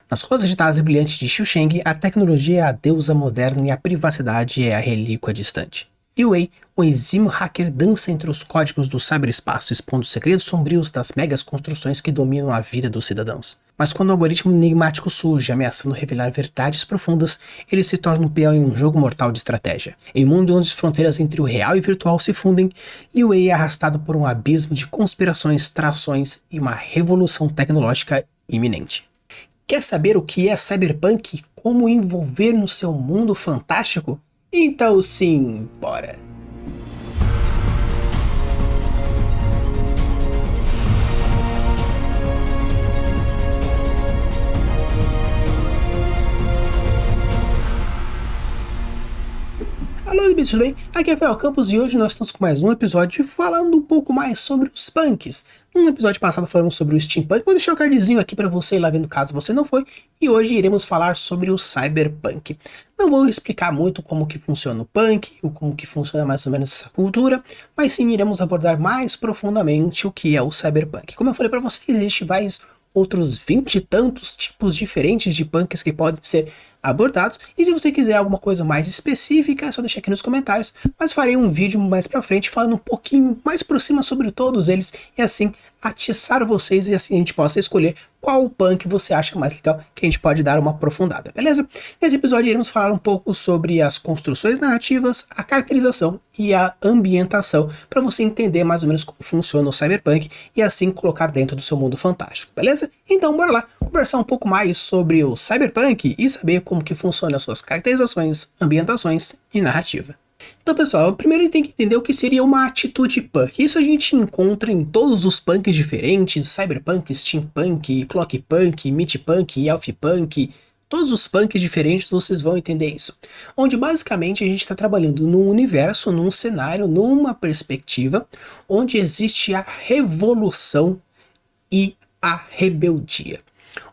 Nas ruas agitadas e brilhantes de Xusheng, a tecnologia é a deusa moderna e a privacidade é a relíquia distante. Liu Wei, o exímio hacker, dança entre os códigos do cyberespaço, expondo os segredos sombrios das megas construções que dominam a vida dos cidadãos. Mas quando o algoritmo enigmático surge, ameaçando revelar verdades profundas, ele se torna um peão em um jogo mortal de estratégia. Em um mundo onde as fronteiras entre o real e o virtual se fundem, Liu Wei é arrastado por um abismo de conspirações, trações e uma revolução tecnológica iminente. Quer saber o que é cyberpunk e como envolver no seu mundo fantástico? Então sim, bora! Alô, tudo bem? Aqui é Rafael Campos e hoje nós estamos com mais um episódio falando um pouco mais sobre os punks. No episódio passado falamos sobre o steampunk, vou deixar o cardzinho aqui para você ir lá vendo caso você não foi, e hoje iremos falar sobre o cyberpunk. Não vou explicar muito como que funciona o punk, ou como que funciona mais ou menos essa cultura, mas sim iremos abordar mais profundamente o que é o cyberpunk. Como eu falei para vocês, existe vários outros 20 e tantos tipos diferentes de punks que podem ser abordados, e se você quiser alguma coisa mais específica, é só deixar aqui nos comentários, mas farei um vídeo mais pra frente falando um pouquinho mais por cima sobre todos eles, e assim atiçar vocês, e assim a gente possa escolher qual punk você acha mais legal, que a gente pode dar uma aprofundada, beleza? Nesse episódio iremos falar um pouco sobre as construções narrativas, a caracterização e a ambientação, para você entender mais ou menos como funciona o cyberpunk, e assim colocar dentro do seu mundo fantástico, beleza? Então bora lá, conversar um pouco mais sobre o cyberpunk e saber como que funcionam as suas caracterizações, ambientações e narrativa. Então pessoal, primeiro a gente tem que entender o que seria uma atitude punk. Isso a gente encontra em todos os punks diferentes, cyberpunk, steampunk, clockpunk, meatpunk, elfpunk, todos os punks diferentes vocês vão entender isso. Onde basicamente a gente está trabalhando num universo, num cenário, numa perspectiva, onde existe a revolução e a rebeldia.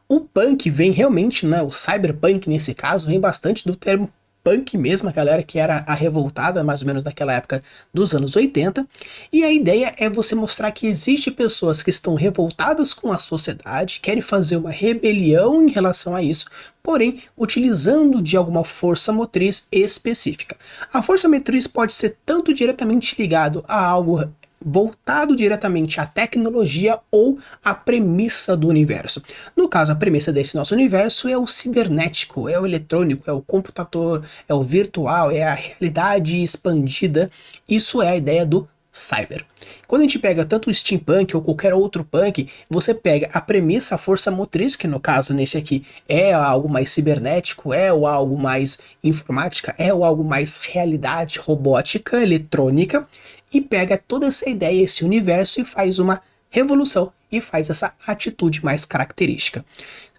O punk vem realmente, né, o cyberpunk nesse caso, vem bastante do termo punk mesmo, a galera que era a revoltada mais ou menos naquela época dos anos 80, e a ideia é você mostrar que existe pessoas que estão revoltadas com a sociedade, querem fazer uma rebelião em relação a isso, porém utilizando de alguma força motriz específica. A força motriz pode ser tanto diretamente ligado a algo voltado diretamente à tecnologia ou à premissa do universo. No caso, a premissa desse nosso universo é o cibernético, é o eletrônico, é o computador, é o virtual, é a realidade expandida. Isso é a ideia do cyber. Quando a gente pega tanto o steampunk ou qualquer outro punk, você pega a premissa, a força motriz, que no caso nesse aqui é algo mais cibernético, é algo mais informática, é algo mais realidade robótica, eletrônica, e pega toda essa ideia, esse universo, e faz uma revolução e faz essa atitude mais característica.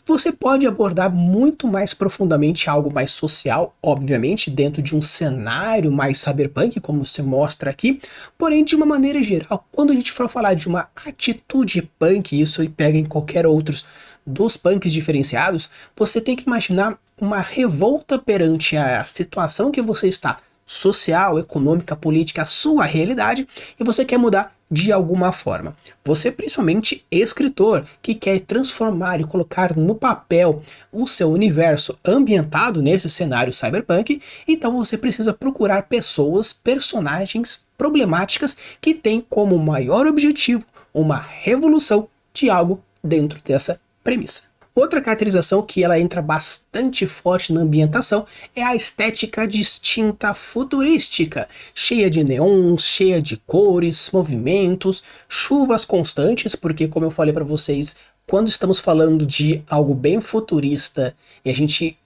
Você pode abordar muito mais profundamente algo mais social, obviamente, dentro de um cenário mais cyberpunk, como se mostra aqui, porém, de uma maneira geral, quando a gente for falar de uma atitude punk, isso e pega em qualquer outros dos punks diferenciados, você tem que imaginar uma revolta perante a situação que você está, social, econômica, política, a sua realidade, e você quer mudar de alguma forma. Você, principalmente escritor, que quer transformar e colocar no papel o seu universo ambientado nesse cenário cyberpunk, então você precisa procurar pessoas, personagens problemáticas que têm como maior objetivo uma revolução de algo dentro dessa premissa. Outra caracterização que ela entra bastante forte na ambientação é a estética distinta futurística, cheia de neons, cheia de cores, movimentos, chuvas constantes, porque como eu falei para vocês, quando estamos falando de algo bem futurista e a gente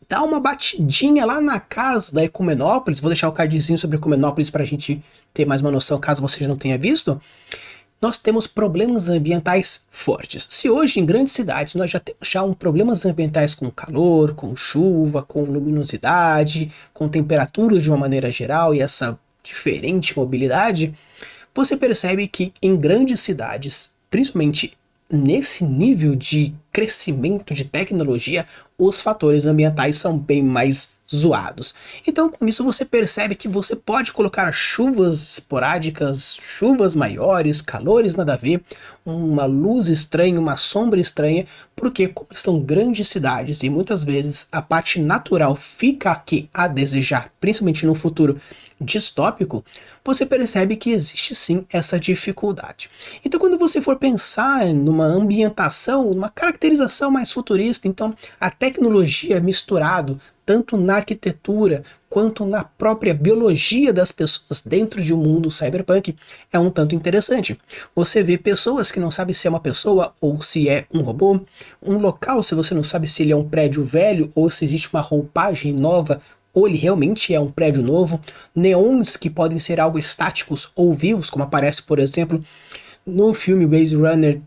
dá uma batidinha lá na casa da Ecumenópolis, vou deixar o cardzinho sobre Ecumenópolis para a gente ter mais uma noção caso você já não tenha visto, nós temos problemas ambientais fortes. Se hoje em grandes cidades nós já temos problemas ambientais com calor, com chuva, com luminosidade, com temperaturas de uma maneira geral e essa diferente mobilidade, você percebe que em grandes cidades, principalmente nesse nível de crescimento de tecnologia, os fatores ambientais são bem mais zoados. Então, com isso, você percebe que você pode colocar chuvas esporádicas, chuvas maiores, calores nada a ver, uma luz estranha, uma sombra estranha, porque como estão grandes cidades e muitas vezes a parte natural fica aqui a desejar, principalmente no futuro distópico, você percebe que existe sim essa dificuldade. Então, quando você for pensar numa ambientação, numa caracterização mais futurista, então a tecnologia misturado tanto na arquitetura quanto na própria biologia das pessoas dentro de um mundo cyberpunk é um tanto interessante. Você vê pessoas que não sabem se é uma pessoa ou se é um robô, um local se você não sabe se ele é um prédio velho ou se existe uma roupagem nova ou ele realmente é um prédio novo, neons que podem ser algo estáticos ou vivos, como aparece, por exemplo, no filme Maze Runner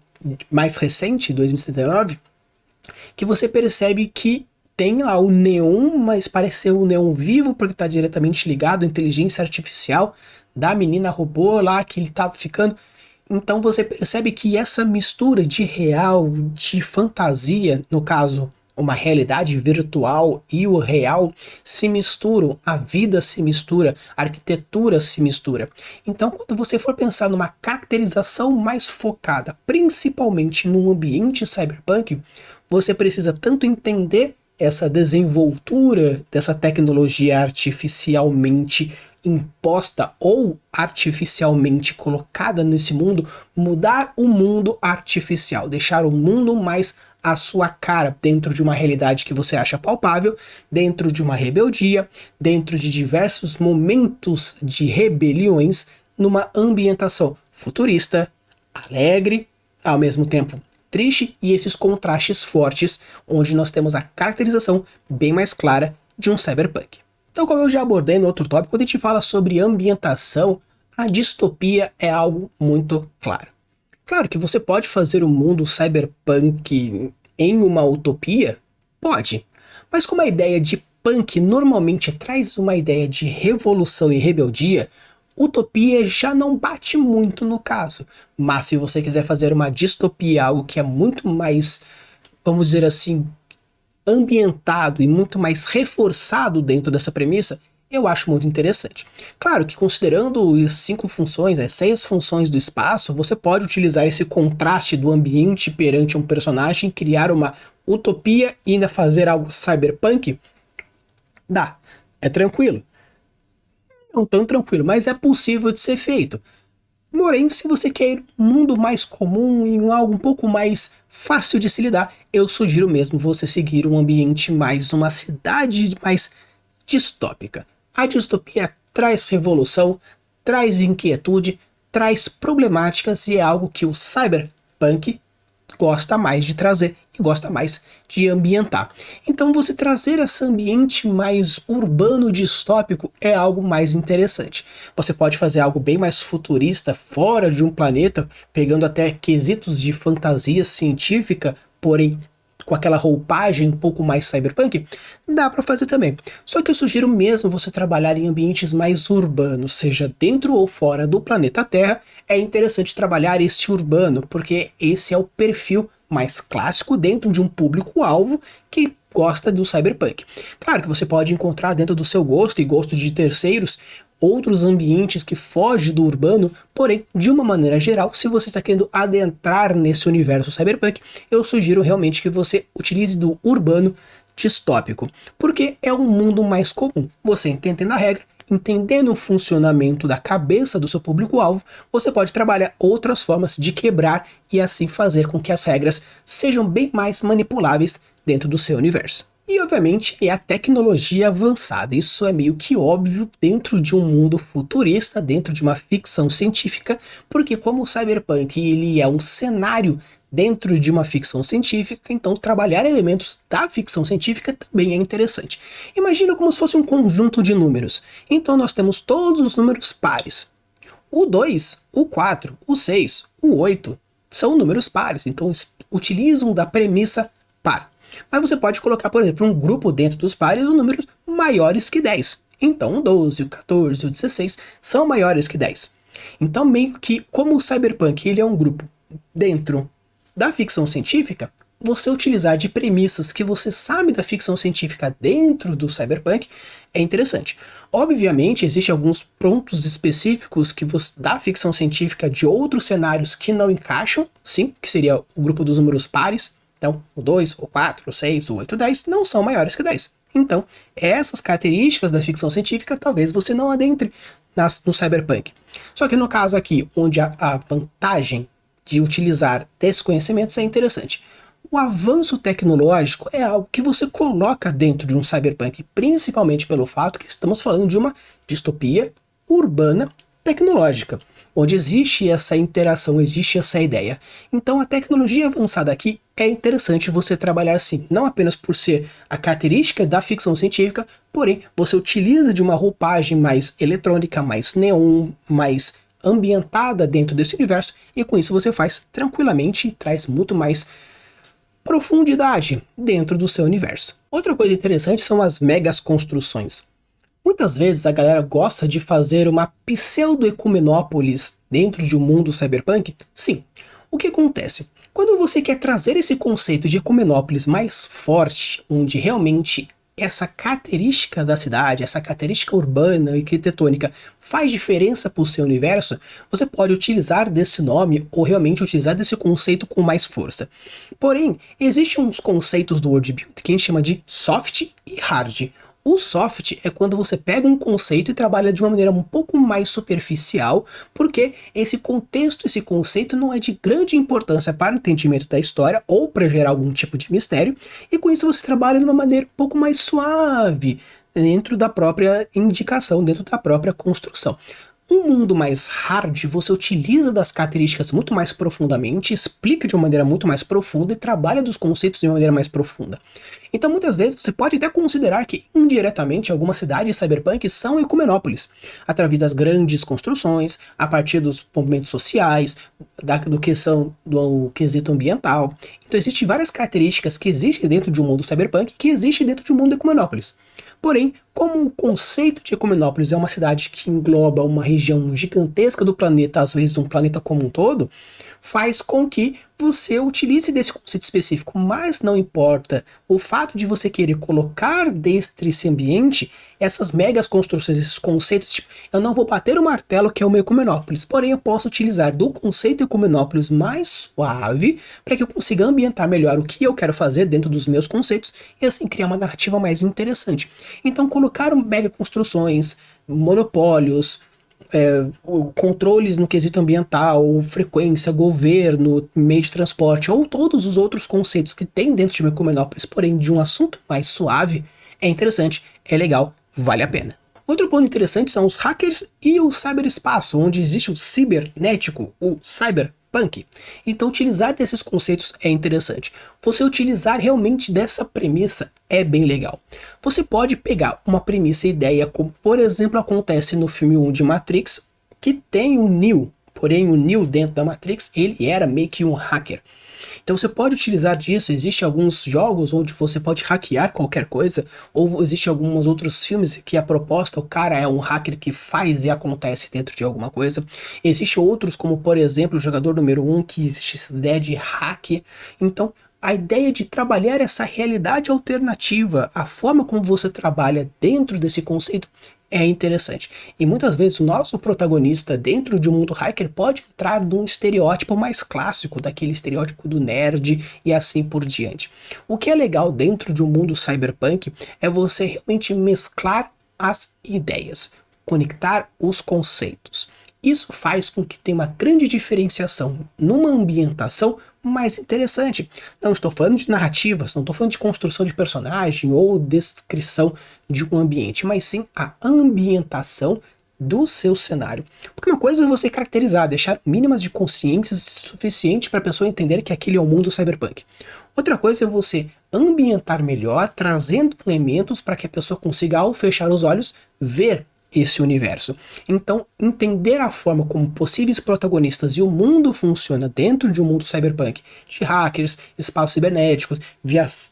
mais recente, 2079, que você percebe que tem lá o neon, mas parece ser um neon vivo, porque está diretamente ligado à inteligência artificial da menina robô lá, que ele tá ficando. Então você percebe que essa mistura de real, de fantasia, no caso uma realidade virtual e o real se misturam, a vida se mistura, a arquitetura se mistura. Então, quando você for pensar numa caracterização mais focada, principalmente no ambiente cyberpunk, você precisa tanto entender essa desenvoltura dessa tecnologia artificialmente imposta ou artificialmente colocada nesse mundo, mudar o mundo artificial, deixar o mundo mais a sua cara dentro de uma realidade que você acha palpável, dentro de uma rebeldia, dentro de diversos momentos de rebeliões, numa ambientação futurista, alegre, ao mesmo tempo triste e esses contrastes fortes, onde nós temos a caracterização bem mais clara de um cyberpunk. Então, como eu já abordei no outro tópico, quando a gente fala sobre ambientação, a distopia é algo muito claro. Claro que você pode fazer o mundo cyberpunk em uma utopia? Pode. Mas como a ideia de punk normalmente traz uma ideia de revolução e rebeldia, utopia já não bate muito no caso. Mas se você quiser fazer uma distopia, algo que é muito mais, vamos dizer assim, ambientado e muito mais reforçado dentro dessa premissa, eu acho muito interessante. Claro que considerando as 5 funções, as 6 funções do espaço, você pode utilizar esse contraste do ambiente perante um personagem, criar uma utopia e ainda fazer algo cyberpunk? Dá, é tranquilo. Não tão tranquilo, mas é possível de ser feito. Porém, se você quer ir um mundo mais comum e algo um pouco mais fácil de se lidar, eu sugiro mesmo você seguir um ambiente mais, uma cidade mais distópica. A distopia traz revolução, traz inquietude, traz problemáticas e é algo que o cyberpunk gosta mais de trazer e gosta mais de ambientar. Então você trazer esse ambiente mais urbano distópico é algo mais interessante. Você pode fazer algo bem mais futurista, fora de um planeta, pegando até quesitos de fantasia científica, porém com aquela roupagem um pouco mais cyberpunk, dá para fazer também. Só que eu sugiro mesmo você trabalhar em ambientes mais urbanos, seja dentro ou fora do planeta Terra. É interessante trabalhar esse urbano, porque esse é o perfil mais clássico dentro de um público-alvo que gosta do cyberpunk. Claro que você pode encontrar dentro do seu gosto e gosto de terceiros outros ambientes que fogem do urbano, porém, de uma maneira geral, se você está querendo adentrar nesse universo cyberpunk, eu sugiro realmente que você utilize do urbano distópico, porque é um mundo mais comum. Você entendendo a regra, entendendo o funcionamento da cabeça do seu público-alvo, você pode trabalhar outras formas de quebrar e assim fazer com que as regras sejam bem mais manipuláveis dentro do seu universo. E obviamente é a tecnologia avançada, isso é meio que óbvio dentro de um mundo futurista, dentro de uma ficção científica, porque como o cyberpunk ele é um cenário dentro de uma ficção científica, então trabalhar elementos da ficção científica também é interessante. Imagina como se fosse um conjunto de números, então nós temos todos os números pares. O 2, o 4, o 6, o 8 são números pares, então utilizam da premissa par. Mas você pode colocar, por exemplo, um grupo dentro dos pares com números maiores que 10. Então o 12, o 14, o 16 são maiores que 10. Então meio que, como o cyberpunk ele é um grupo dentro da ficção científica, você utilizar de premissas que você sabe da ficção científica dentro do cyberpunk é interessante. Obviamente, existem alguns pontos específicos que você, da ficção científica de outros cenários que não encaixam, sim, que seria o grupo dos números pares. Então, o 2, o 4, o 6, o 8, o 10 não são maiores que 10. Então, essas características da ficção científica talvez você não adentre no cyberpunk. Só que no caso aqui, onde a vantagem de utilizar desses conhecimentos é interessante. O avanço tecnológico é algo que você coloca dentro de um cyberpunk, principalmente pelo fato que estamos falando de uma distopia urbana tecnológica, onde existe essa interação, existe essa ideia. Então a tecnologia avançada aqui é interessante você trabalhar assim, não apenas por ser a característica da ficção científica, porém você utiliza de uma roupagem mais eletrônica, mais neon, mais ambientada dentro desse universo, e com isso você faz tranquilamente e traz muito mais profundidade dentro do seu universo. Outra coisa interessante são as megas construções. Muitas vezes a galera gosta de fazer uma pseudo-ecumenópolis dentro de um mundo cyberpunk. Sim, o que acontece? Quando você quer trazer esse conceito de ecumenópolis mais forte, onde realmente essa característica da cidade, essa característica urbana e arquitetônica faz diferença para o seu universo, você pode utilizar desse nome ou realmente utilizar desse conceito com mais força. Porém, existem uns conceitos do world building que a gente chama de soft e hard. O soft é quando você pega um conceito e trabalha de uma maneira um pouco mais superficial, porque esse contexto, esse conceito não é de grande importância para o entendimento da história ou para gerar algum tipo de mistério, e com isso você trabalha de uma maneira um pouco mais suave dentro da própria indicação, dentro da própria construção. Um mundo mais hard, você utiliza das características muito mais profundamente, explica de uma maneira muito mais profunda e trabalha dos conceitos de uma maneira mais profunda. Então muitas vezes você pode até considerar que indiretamente algumas cidades cyberpunk são ecumenópolis, através das grandes construções, a partir dos movimentos sociais, do quesito ambiental. Então existem várias características que existem dentro de um mundo cyberpunk que existem dentro de um mundo ecumenópolis. Porém, como o conceito de Ecumenópolis é uma cidade que engloba uma região gigantesca do planeta, às vezes um planeta como um todo, faz com que você utilize desse conceito específico, mas não importa o fato de você querer colocar dentro desse ambiente essas megas construções, esses conceitos, tipo, eu não vou bater o martelo que é o meu Ecumenópolis, porém eu posso utilizar do conceito Ecumenópolis mais suave para que eu consiga ambientar melhor o que eu quero fazer dentro dos meus conceitos e assim criar uma narrativa mais interessante. Então colocar mega construções, monopólios, controles no quesito ambiental, frequência, governo, meio de transporte ou todos os outros conceitos que tem dentro de uma Ecumenópolis, porém de um assunto mais suave, é interessante, é legal, vale a pena. Outro ponto interessante são os hackers e o cyberespaço, onde existe o cibernético, o cyberpunk. Então utilizar desses conceitos é interessante. Você utilizar realmente dessa premissa é bem legal. Você pode pegar uma premissa e ideia, como por exemplo acontece no filme 1 de Matrix, que tem o Neo. Porém o Neo dentro da Matrix, ele era meio que um hacker. Então você pode utilizar disso, existem alguns jogos onde você pode hackear qualquer coisa, ou existem alguns outros filmes que a proposta, o cara é um hacker que faz e acontece dentro de alguma coisa. Existem outros, como por exemplo o jogador número 1, que existe essa ideia de hack. Então a ideia de trabalhar essa realidade alternativa, a forma como você trabalha dentro desse conceito, é interessante. E muitas vezes o nosso protagonista dentro de um mundo hacker pode entrar num estereótipo mais clássico, daquele estereótipo do nerd e assim por diante. O que é legal dentro de um mundo cyberpunk é você realmente mesclar as ideias, conectar os conceitos. Isso faz com que tenha uma grande diferenciação numa ambientação mais interessante. Não estou falando de narrativas, não estou falando de construção de personagem ou descrição de um ambiente, mas sim a ambientação do seu cenário. Porque uma coisa é você caracterizar, deixar mínimas de consciência suficiente para a pessoa entender que aquele é o mundo cyberpunk. Outra coisa é você ambientar melhor, trazendo elementos para que a pessoa consiga, ao fechar os olhos, ver esse universo. Então, entender a forma como possíveis protagonistas e o mundo funciona dentro de um mundo cyberpunk, de hackers, espaços cibernéticos,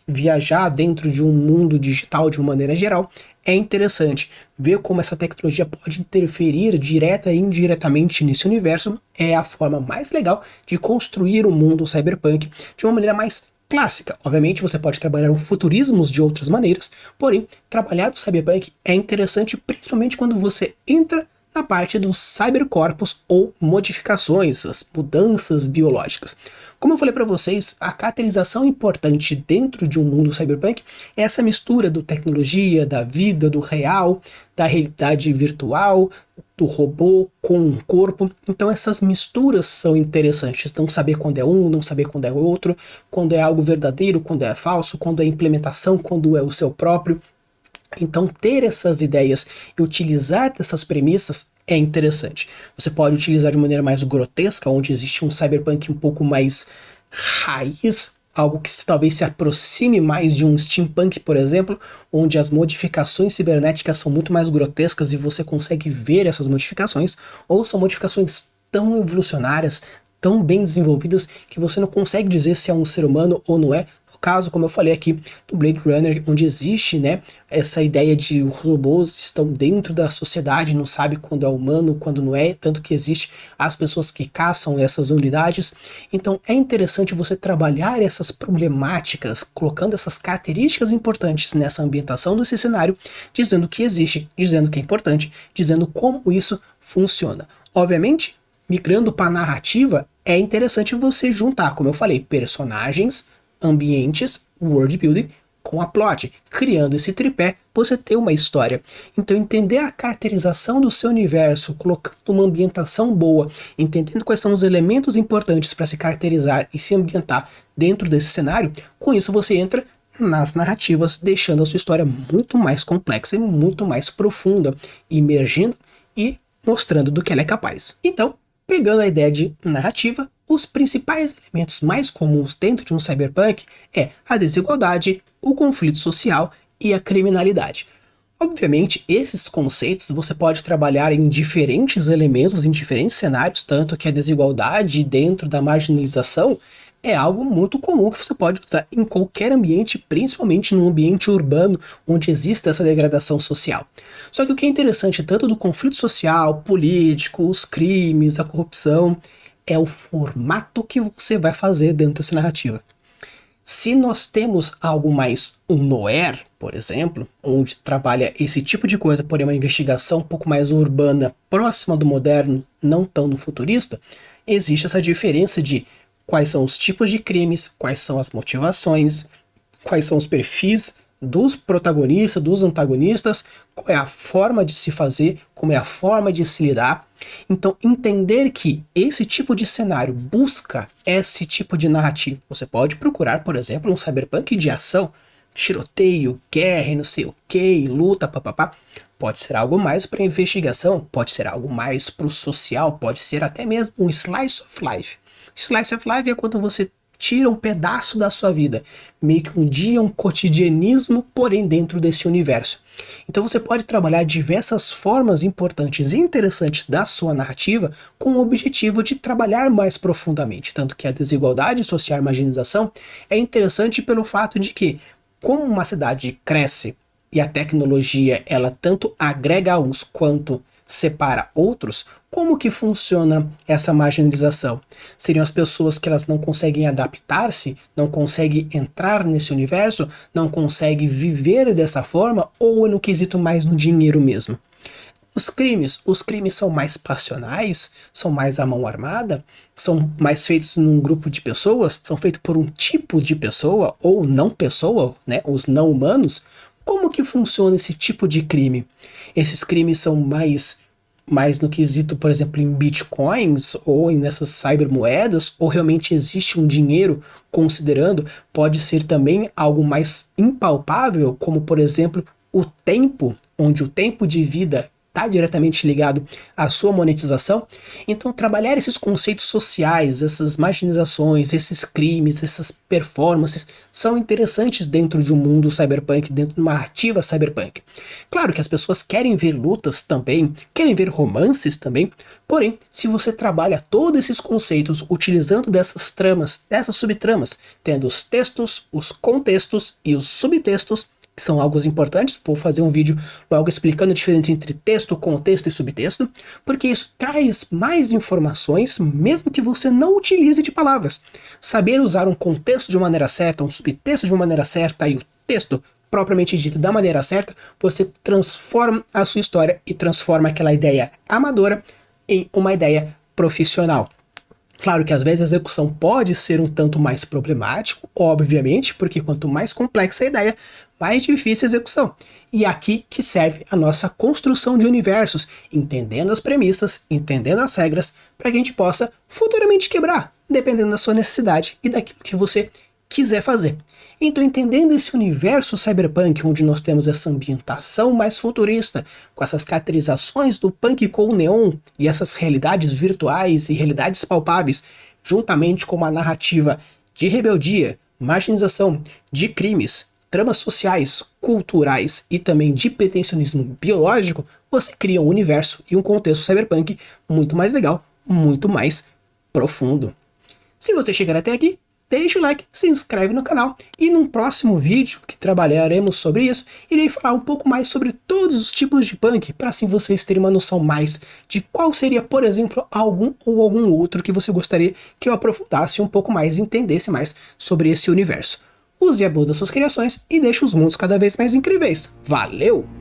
viajar dentro de um mundo digital de uma maneira geral, é interessante. Ver como essa tecnologia pode interferir direta e indiretamente nesse universo é a forma mais legal de construir um mundo cyberpunk de uma maneira mais clássica. Obviamente você pode trabalhar os futurismos de outras maneiras, porém, trabalhar o cyberpunk é interessante principalmente quando você entra na parte dos cybercorpos ou modificações, as mudanças biológicas. Como eu falei para vocês, a caracterização importante dentro de um mundo cyberpunk é essa mistura do tecnologia, da vida, do real, da realidade virtual, do robô com um corpo. Então essas misturas são interessantes. Não saber quando é um, não saber quando é outro, quando é algo verdadeiro, quando é falso, quando é implementação, quando é o seu próprio. Então ter essas ideias e utilizar dessas premissas é interessante. Você pode utilizar de maneira mais grotesca, onde existe um cyberpunk um pouco mais raiz, algo que talvez se aproxime mais de um steampunk, por exemplo, onde as modificações cibernéticas são muito mais grotescas e você consegue ver essas modificações, ou são modificações tão evolucionárias, tão bem desenvolvidas, que você não consegue dizer se é um ser humano ou não é. Caso, como eu falei aqui, do Blade Runner, onde existe, né, essa ideia de os robôs estão dentro da sociedade, não sabe quando é humano, quando não é, tanto que existe as pessoas que caçam essas unidades. Então é interessante você trabalhar essas problemáticas, colocando essas características importantes nessa ambientação desse cenário, dizendo que existe, dizendo que é importante, dizendo como isso funciona. Obviamente, migrando para a narrativa, é interessante você juntar, como eu falei, personagens, ambientes, world building com a plot. Criando esse tripé, você tem uma história. Então entender a caracterização do seu universo, colocando uma ambientação boa, entendendo quais são os elementos importantes para se caracterizar e se ambientar dentro desse cenário, com isso você entra nas narrativas, deixando a sua história muito mais complexa e muito mais profunda, emergindo e mostrando do que ela é capaz. Então, pegando a ideia de narrativa, os principais elementos mais comuns dentro de um cyberpunk é a desigualdade, o conflito social e a criminalidade. Obviamente, esses conceitos você pode trabalhar em diferentes elementos, em diferentes cenários, tanto que a desigualdade dentro da marginalização é algo muito comum que você pode usar em qualquer ambiente, principalmente num ambiente urbano onde existe essa degradação social. Só que o que é interessante tanto do conflito social, político, os crimes, a corrupção, é o formato que você vai fazer dentro dessa narrativa. Se nós temos algo mais um noir, por exemplo, onde trabalha esse tipo de coisa, porém uma investigação um pouco mais urbana, próxima do moderno, não tão no futurista, existe essa diferença de quais são os tipos de crimes, quais são as motivações, quais são os perfis dos protagonistas, dos antagonistas, qual é a forma de se fazer, como é a forma de se lidar. Então, entender que esse tipo de cenário busca esse tipo de narrativa. Você pode procurar, por exemplo, um cyberpunk de ação, tiroteio, guerra, não sei o que, luta, papapá. Pode ser algo mais para investigação, pode ser algo mais para o social, pode ser até mesmo um slice of life. Slice of life é quando você tira um pedaço da sua vida, meio que um dia, um cotidianismo, porém dentro desse universo. Então você pode trabalhar diversas formas importantes e interessantes da sua narrativa com o objetivo de trabalhar mais profundamente, tanto que a desigualdade social e a marginalização é interessante pelo fato de que, como uma cidade cresce e a tecnologia ela tanto agrega uns quanto separa outros, como que funciona essa marginalização? Seriam as pessoas que elas não conseguem adaptar-se, não conseguem entrar nesse universo, não conseguem viver dessa forma, ou é no quesito mais no dinheiro mesmo? Os crimes são mais passionais, são mais à mão armada, são mais feitos num grupo de pessoas, são feitos por um tipo de pessoa, ou não pessoa, né, os não humanos. Como que funciona esse tipo de crime? Esses crimes são mais no quesito, por exemplo, em bitcoins ou nessas cybermoedas, ou realmente existe um dinheiro, considerando, pode ser também algo mais impalpável, como por exemplo o tempo, onde o tempo de vida está diretamente ligado à sua monetização. Então trabalhar esses conceitos sociais, essas marginalizações, esses crimes, essas performances são interessantes dentro de um mundo cyberpunk, dentro de uma narrativa cyberpunk. Claro que as pessoas querem ver lutas também, querem ver romances também, porém, se você trabalha todos esses conceitos utilizando dessas tramas, dessas subtramas, tendo os textos, os contextos e os subtextos, que são algo importantes. Vou fazer um vídeo logo explicando a diferença entre texto, contexto e subtexto, porque isso traz mais informações, mesmo que você não utilize de palavras. Saber usar um contexto de uma maneira certa, um subtexto de uma maneira certa e o texto propriamente dito da maneira certa, você transforma a sua história e transforma aquela ideia amadora em uma ideia profissional. Claro que às vezes a execução pode ser um tanto mais problemático, obviamente, porque quanto mais complexa a ideia, mais difícil a execução. E é aqui que serve a nossa construção de universos, entendendo as premissas, entendendo as regras, para que a gente possa futuramente quebrar, dependendo da sua necessidade e daquilo que você quiser fazer. Então, entendendo esse universo cyberpunk, onde nós temos essa ambientação mais futurista, com essas caracterizações do punk com o neon e essas realidades virtuais e realidades palpáveis, juntamente com uma narrativa de rebeldia, marginalização, de crimes, tramas sociais, culturais e também de proteccionismo biológico, você cria um universo e um contexto cyberpunk muito mais legal, muito mais profundo. Se você chegar até aqui, deixa o like, se inscreve no canal e num próximo vídeo que trabalharemos sobre isso, irei falar um pouco mais sobre todos os tipos de punk, para assim vocês terem uma noção mais de qual seria, por exemplo, algum ou algum outro que você gostaria que eu aprofundasse um pouco mais e entendesse mais sobre esse universo. Use e abuse das suas criações e deixe os mundos cada vez mais incríveis. Valeu!